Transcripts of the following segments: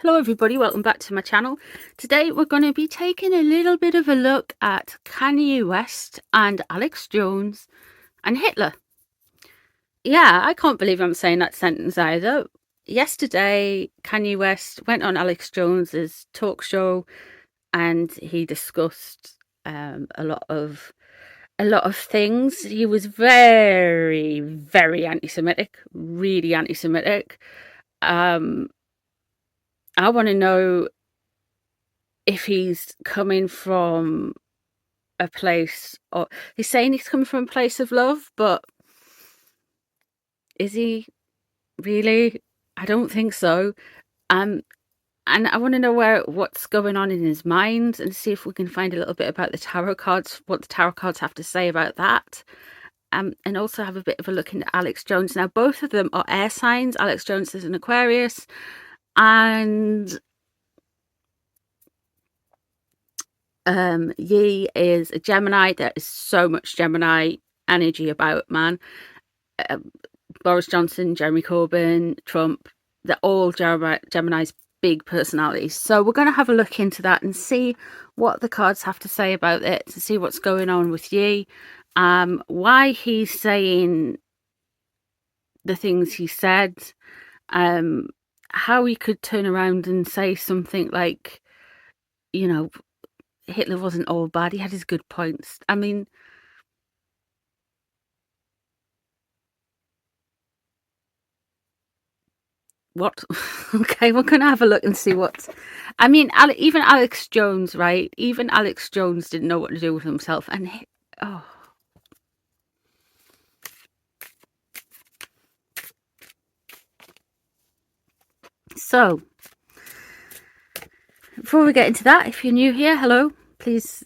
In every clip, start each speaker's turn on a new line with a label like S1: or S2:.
S1: Hello everybody, welcome back to my channel. Today we're going to be taking a little bit of a look at Kanye West and Alex Jones and Hitler. Yeah, I can't believe I'm saying that sentence either. Yesterday, Kanye West went on Alex Jones's talk show and he discussed a lot of things. He was very, very anti-Semitic, really anti-Semitic. I want to know if he's coming from a place, or he's saying he's coming from a place of love, but is he really? I don't think so. And I want to know what's going on in his mind and see if we can find a little bit about the tarot cards, what the tarot cards have to say about that. And also have a bit of a look into Alex Jones. Now, both of them are air signs. Alex Jones is an Aquarius, and Yi is a Gemini. There is so much Gemini energy about, man. Boris Johnson, Jeremy Corbyn, Trump, they're all Gemini's big personalities. So we're going to have a look into that and see what the cards have to say about it, to see what's going on with Yi, why he's saying the things he said, how he could turn around and say something like, you know, Hitler wasn't all bad. He had his good points. I mean, what? Okay, we're going to have a look and see what... I mean, even Alex Jones, right? Even Alex Jones didn't know what to do with himself. And, oh... So, before we get into that, if you're new here, hello. Please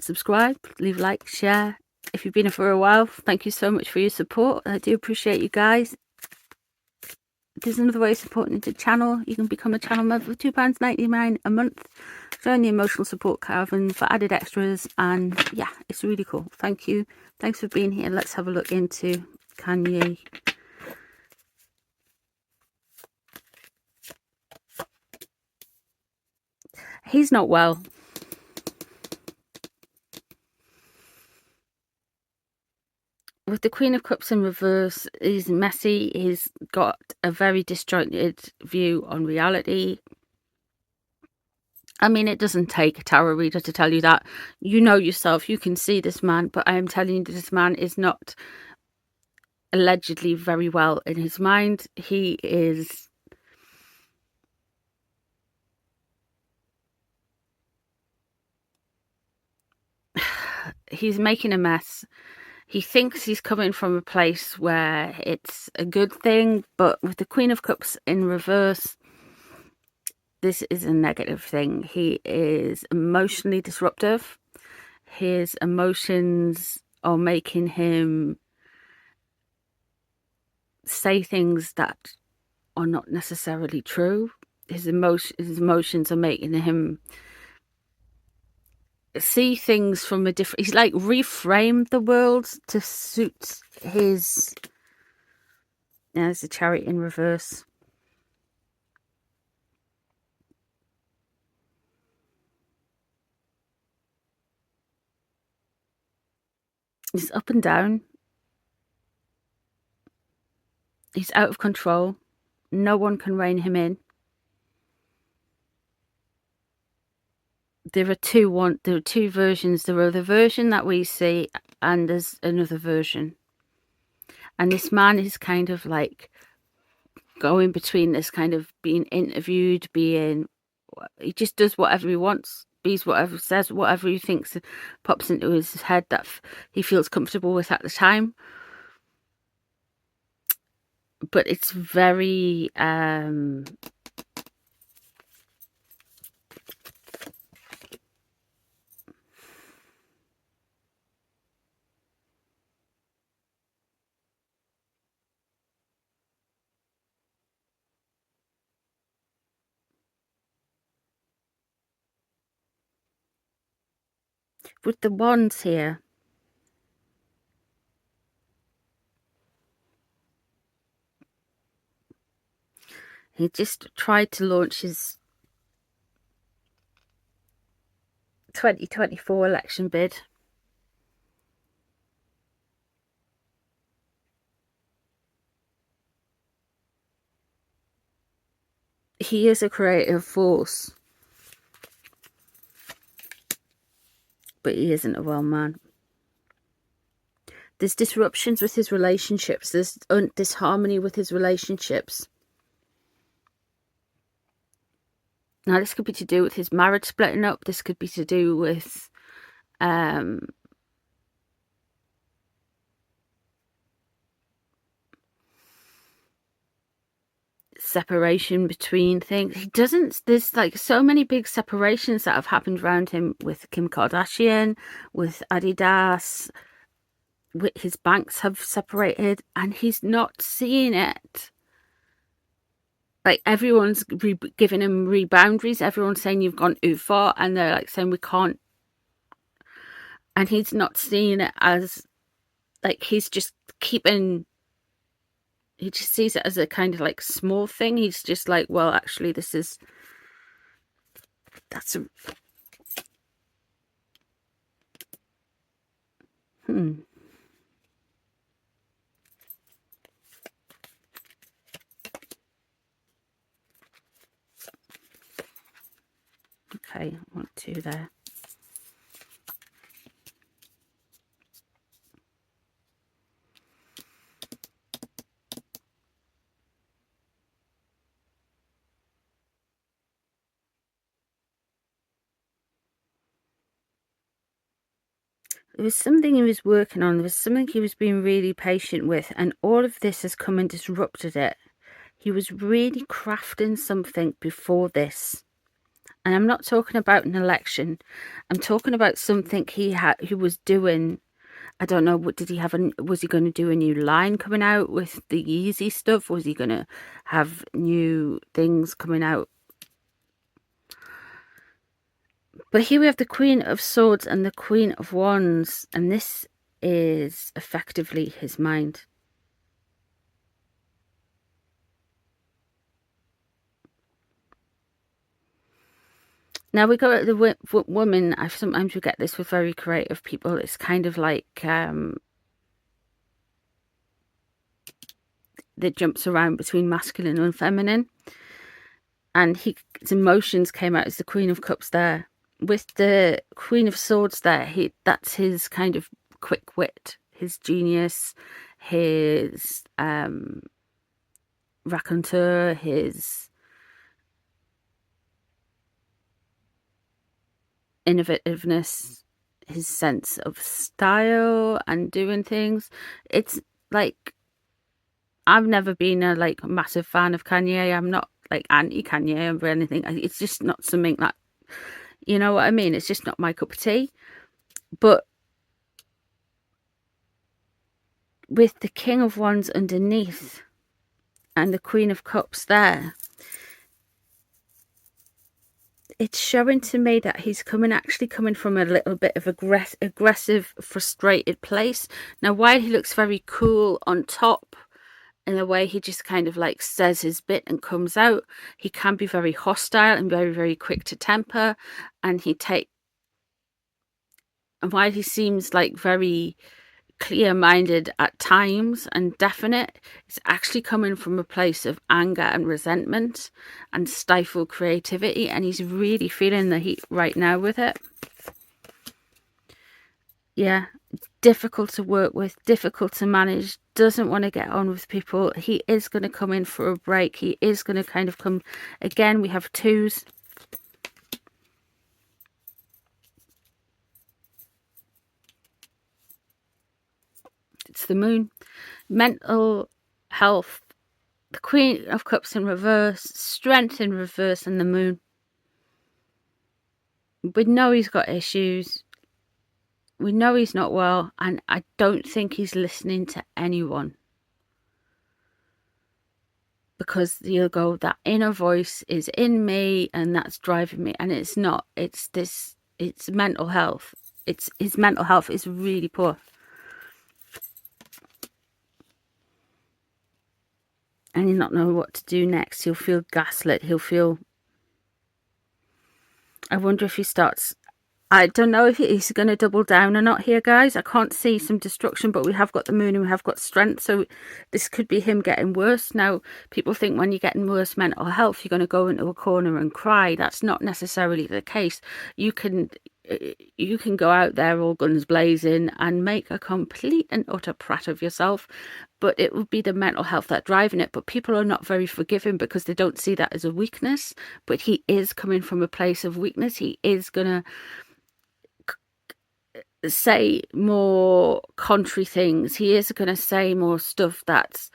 S1: subscribe, leave a like, share. If you've been here for a while, thank you so much for your support. I do appreciate you guys. There's another way of supporting the channel. You can become a channel member for £2.99 a month. Join the emotional support caravan for added extras, and yeah, it's really cool. Thank you. Thanks for being here. Let's have a look into Kanye. He's not well. With the Queen of Cups in reverse, he's messy. He's got a very disjointed view on reality. I mean, it doesn't take a tarot reader to tell you that. You know yourself. You can see this man, but I am telling you that this man is not allegedly very well in his mind. He is... he's making a mess. He thinks he's coming from a place where it's a good thing, but with the Queen of Cups in reverse, this is a negative thing. He is emotionally disruptive. His emotions are making him say things that are not necessarily true. His emotions are making him see things from a different... he's like reframed the world to suit his... There's a Chariot in reverse. He's up and down. He's out of control. No one can rein him in. There are two versions. There are the version that we see, and there's another version. And this man is kind of like going between this, kind of being interviewed, he just does whatever he wants, bees whatever, says whatever he thinks pops into his head that he feels comfortable with at the time. But it's very with the wands here. He just tried to launch his 2024 election bid. He is a creative force, but he isn't a well man. There's disruptions with his relationships. There's disharmony with his relationships. Now, this could be to do with his marriage splitting up. This could be to do with separation between things. He doesn't, there's like so many big separations that have happened around him with Kim Kardashian, with Adidas, with his banks have separated, and he's not seeing it. Like, everyone's giving him boundaries. Everyone's saying you've gone too far, and they're like saying we can't. And he's not seeing it as, like, he's just keeping, he just sees it as a kind of like small thing. He's just like, well, actually, this is, that's a, Okay, 1, 2 there. There was something he was working on. There was something he was being really patient with, and all of this has come and disrupted it. He was really crafting something before this. And I'm not talking about an election. I'm talking about something he was doing. I don't know, what did he have? Was he going to do a new line coming out with the Yeezy stuff? Was he going to have new things coming out? But here we have the Queen of Swords and the Queen of Wands, and this is effectively his mind. Now we go at the woman. Sometimes we get this with very creative people. It's kind of like that jumps around between masculine and feminine. And his emotions came out as the Queen of Cups there. With the Queen of Swords there, that's his kind of quick wit, his genius, his raconteur, his innovativeness, his sense of style and doing things. It's like, I've never been a like massive fan of Kanye. I'm not like anti-Kanye or anything. It's just not something that, you know what I mean? It's just not my cup of tea. But with the King of Wands underneath and the Queen of Cups there, it's showing to me that he's actually coming from a little bit of aggressive, frustrated place. Now, while he looks very cool on top, in the way he just kind of like says his bit and comes out, he can be very hostile and very, very quick to temper. And while he seems like very clear-minded at times and definite, it's actually coming from a place of anger and resentment and stifled creativity, and he's really feeling the heat right now with it. Yeah, difficult to work with, difficult to manage, doesn't want to get on with people. He is going to come in for a break. He is going to kind of come, again, we have 2s. It's the Moon. Mental health, the Queen of Cups in reverse, Strength in reverse, and the Moon. We know he's got issues. We know he's not well, and I don't think he's listening to anyone. Because he'll go, that inner voice is in me, and that's driving me. And it's not. It's mental health. His mental health is really poor. and he'll not know what to do next. He'll feel gaslit. He'll feel... I wonder if he starts... I don't know if he's going to double down or not here, guys. I can't see some destruction, but we have got the moon and we have got strength. So this could be him getting worse. Now, people think when you're getting worse mental health, you're going to go into a corner and cry. That's not necessarily the case. You can go out there all guns blazing and make a complete and utter prat of yourself, but it would be the mental health that's driving it. But people are not very forgiving because they don't see that as a weakness. But he is coming from a place of weakness. He is going to say more contrary things. He is going to say more stuff that's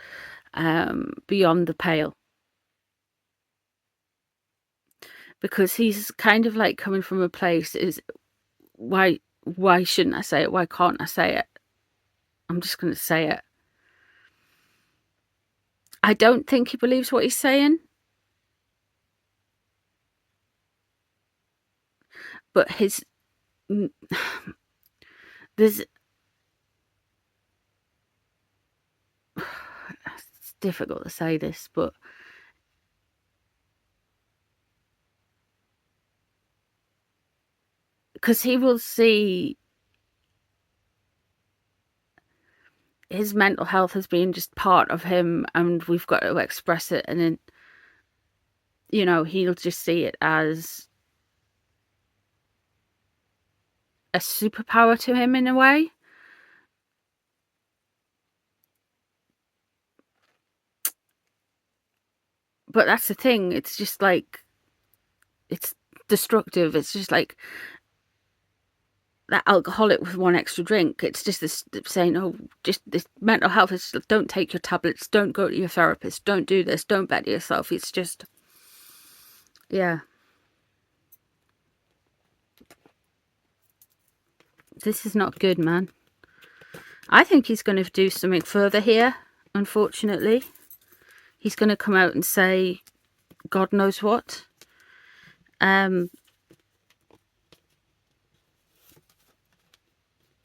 S1: beyond the pale, because he's kind of like coming from a place is why shouldn't I say it? Why can't I say it? I'm just going to say it. I don't think he believes what he's saying, but there's... it's difficult to say this, but because he will see his mental health as being just part of him, and we've got to express it, and then, you know, he'll just see it as a superpower to him in a way. But that's the thing, it's just like, it's destructive. It's just like that alcoholic with one extra drink. It's just this saying, oh, just this mental health is, don't take your tablets, don't go to your therapist, don't do this, don't better yourself. It's just, yeah. This is not good, man. I think he's going to do something further here, unfortunately. He's going to come out and say God knows what.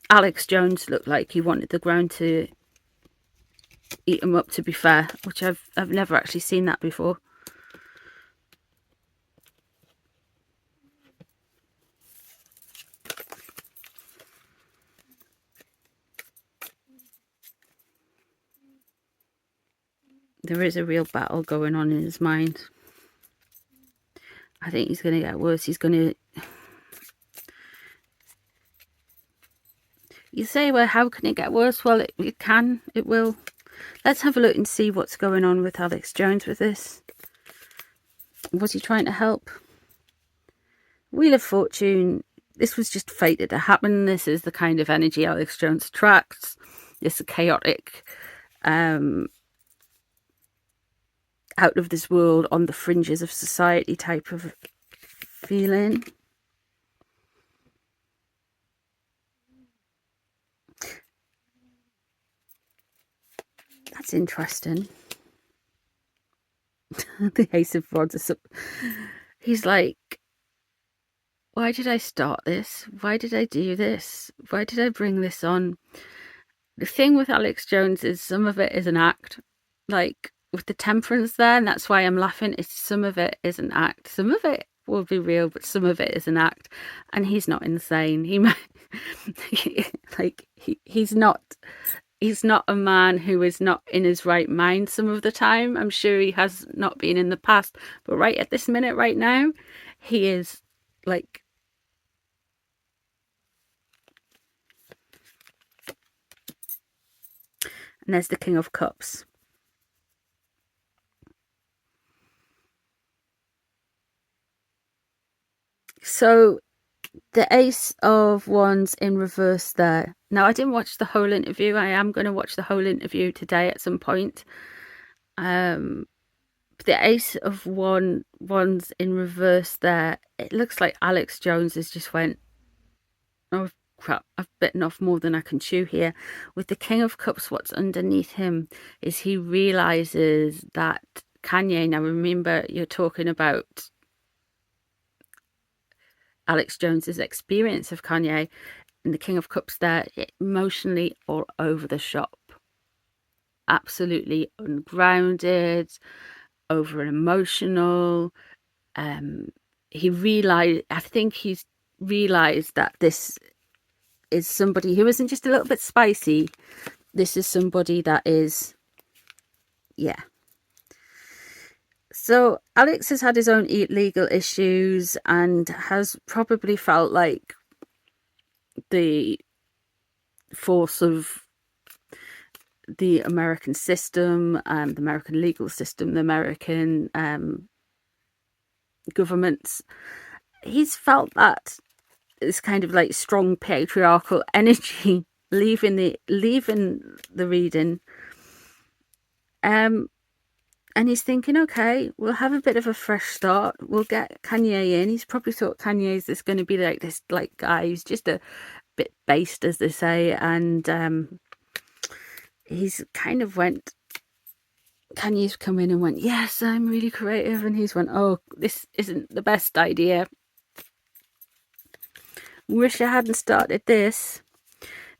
S1: Alex Jones looked like he wanted the ground to eat him up, to be fair, which I've never actually seen that before. There is a real battle going on in his mind. I think he's going to get worse. He's going to... You say, well, how can it get worse? Well, it can. It will. Let's have a look and see what's going on with Alex Jones with this. Was he trying to help? Wheel of Fortune. This was just fated to happen. This is the kind of energy Alex Jones attracts. It's a chaotic... out of this world, on the fringes of society type of feeling. That's interesting. The Ace of Rods. He's like, why did I start this? Why did I do this? Why did I bring this on? The thing with Alex Jones is some of it is an act. Like, with the temperance there, and that's why I'm laughing, is some of it is an act. Some of it will be real, but some of it is an act. And he's not insane. He might, like, he's not a man who is not in his right mind some of the time. I'm sure he has not been in the past, but right at this minute, right now, he is like... And there's the King of Cups. So the Ace of Wands in reverse there. Now, I didn't watch the whole interview. I am going to watch the whole interview today at some point. The Ace of Wands in reverse there. It looks like Alex Jones has just went, oh crap, I've bitten off more than I can chew here. With the King of Cups, what's underneath him is he realizes that Kanye, now remember, you're talking about Alex Jones's experience of Kanye, and the King of Cups there, emotionally all over the shop. absolutely ungrounded, over emotional. He realized, I think he's realized that this is somebody who isn't just a little bit spicy. This is somebody that is, yeah. So Alex has had his own legal issues and has probably felt like the force of the American system, the American legal system, the American governments. He's felt that this kind of like strong patriarchal energy leaving the reading, and he's thinking, okay, we'll have a bit of a fresh start. We'll get Kanye in. He's probably thought Kanye's is going to be like this like guy who's just a bit based, as they say, and he's kind of went. Kanye's come in and went, yes, I'm really creative, and he's went, oh, this isn't the best idea. Wish I hadn't started this.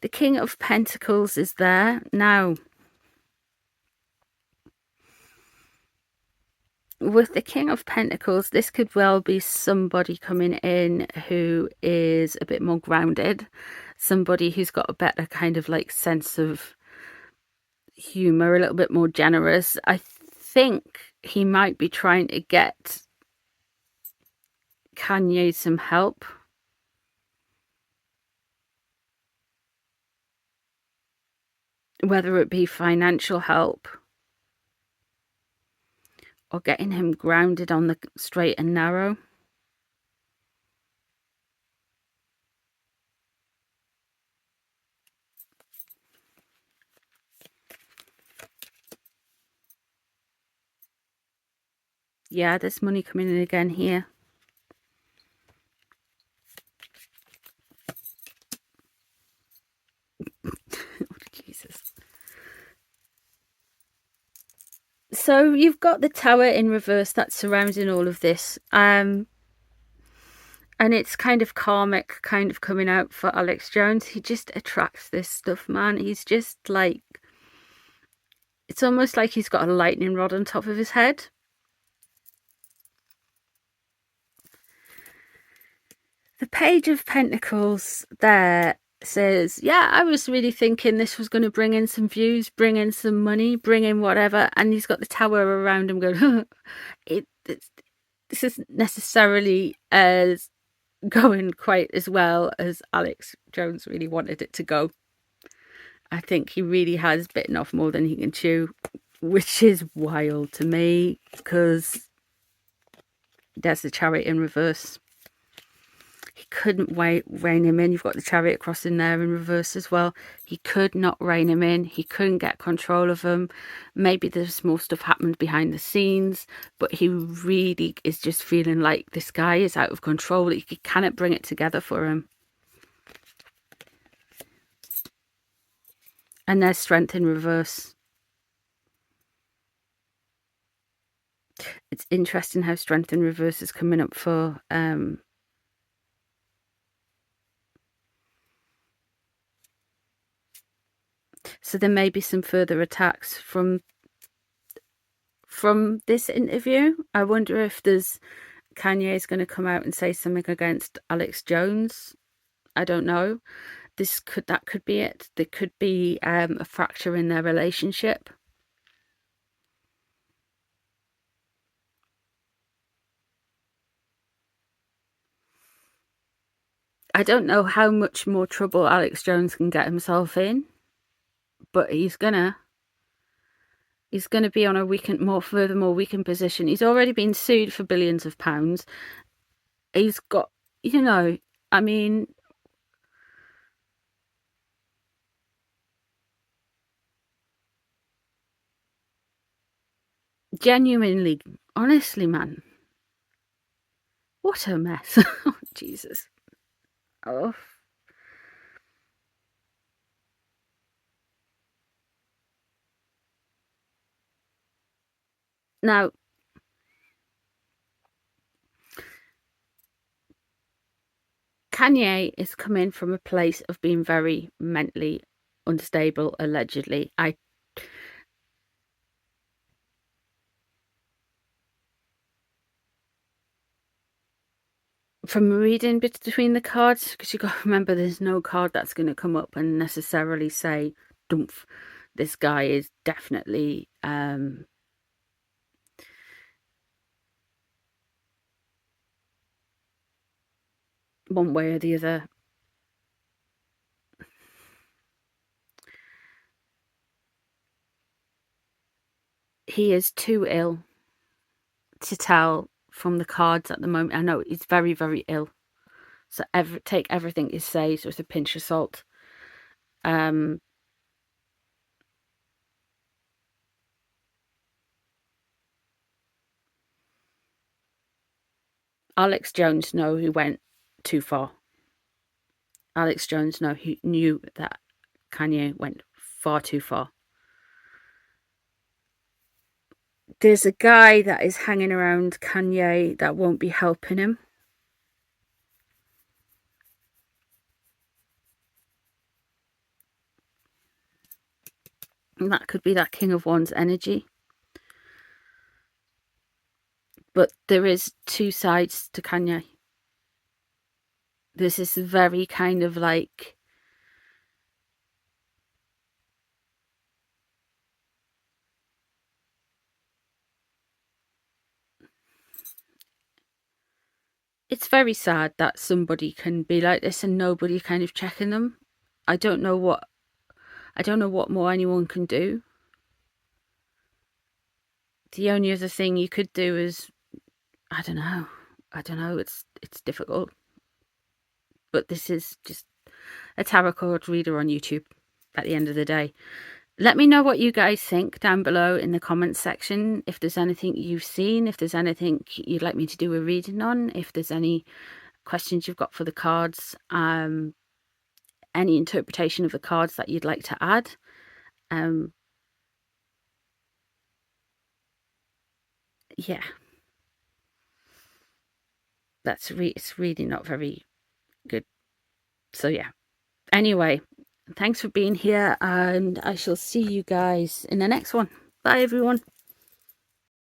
S1: The King of Pentacles is there. Now, with the King of Pentacles, this could well be somebody coming in who is a bit more grounded. Somebody who's got a better kind of like sense of humor, a little bit more generous. I think he might be trying to get Kanye some help. Whether it be financial help or getting him grounded on the straight and narrow. Yeah, there's money coming in again here. Oh, Jesus. So you've got the Tower in reverse that's surrounding all of this. And it's kind of karmic kind of coming out for Alex Jones. He just attracts this stuff, man. He's just like, it's almost like he's got a lightning rod on top of his head. The Page of Pentacles there says, yeah, I was really thinking this was going to bring in some views, bring in some money, bring in whatever. And he's got the Tower around him going, this isn't necessarily as going quite as well as Alex Jones really wanted it to go. I think he really has bitten off more than he can chew, which is wild to me, because there's the Chariot in reverse. He couldn't rein him in. You've got the Chariot crossing there in reverse as well. He could not rein him in. He couldn't get control of him. Maybe there's more stuff happened behind the scenes, but he really is just feeling like this guy is out of control. He cannot bring it together for him. And there's Strength in reverse. It's interesting how Strength in reverse is coming up for so there may be some further attacks from this interview. I wonder if there's Kanye is going to come out and say something against Alex Jones. I don't know. That could be it. There could be a fracture in their relationship. I don't know how much more trouble Alex Jones can get himself in, but he's gonna be on a furthermore weakened position. He's already been sued for billions of pounds. He's got, you know, I mean, genuinely, honestly, man, what a mess. Oh, Jesus. Oh. Now, Kanye is coming from a place of being very mentally unstable, allegedly. from reading between the cards, because you got to remember there's no card that's going to come up and necessarily say, "Dumph, this guy is definitely one way or the other." He is too ill to tell from the cards at the moment. I know he's very, very ill. So take everything he says with a pinch of salt. Alex Jones knew he went too far. Alex Jones knew that Kanye went far too far. There's a guy that is hanging around Kanye that won't be helping him. And that could be that King of Wands energy. But there is two sides to Kanye. This is very kind of like, it's very sad that somebody can be like this and nobody kind of checking them. I don't know what more anyone can do. The only other thing you could do is, I don't know. It's difficult. But this is just a tarot card reader on YouTube at the end of the day. Let me know what you guys think down below in the comments section. If there's anything you've seen, if there's anything you'd like me to do a reading on, if there's any questions you've got for the cards, any interpretation of the cards that you'd like to add. Yeah, it's really not very good. So yeah, anyway, thanks for being here, and I shall see you guys in the next one. Bye everyone.